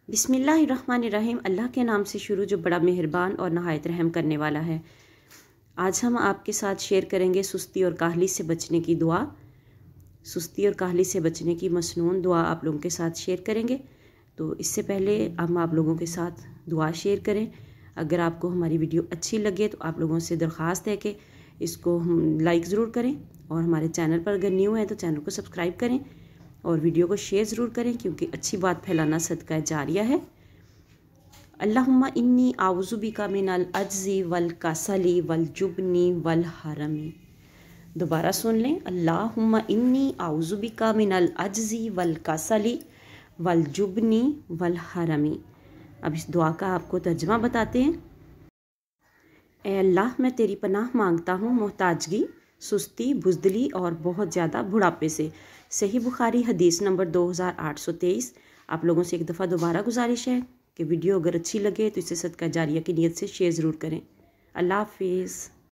बिस्मिल्लाहिर्रहमानिर्रहीम। अल्लाह के नाम से शुरू जो बड़ा मेहरबान और नहायत रहम करने वाला है। आज हम आपके साथ शेयर करेंगे सुस्ती और काहली से बचने की दुआ। सुस्ती और काहली से बचने की मसनून दुआ आप लोगों के साथ शेयर करेंगे। तो इससे पहले हम आप लोगों के साथ दुआ शेयर करें। अगर आपको हमारी वीडियो अच्छी लगे तो आप लोगों से दरख्वास्त है कि इसको हम लाइक ज़रूर करें और हमारे चैनल पर अगर न्यू है तो चैनल को सब्सक्राइब करें और वीडियो को शेयर ज़रूर करें, क्योंकि अच्छी बात फैलाना सदका जारिया है। अल्लाहुम्मा इन्नी आउज़ु बिका मिनल अज्ज़ी वल कसली वल जुबनी वल हरमी। दोबारा सुन लें, अल्लाहुम्मा इन्नी आउज़ु बिका मिनल अज्ज़ी वल कसली वल जुबनी वल हरमी। अब इस दुआ का आपको तर्जमा बताते हैं। ए अल्लाह, मैं तेरी पनाह मांगता हूँ मोहताजगी, सुस्ती, बुज़दिली और बहुत ज़्यादा बुढ़ापे से। सही बुखारी हदीस नंबर 2823। आप लोगों से एक दफ़ा दोबारा गुजारिश है कि वीडियो अगर अच्छी लगे तो इसे सदका जारिया की नीयत से शेयर ज़रूर करें। अल्लाह हाफिज़।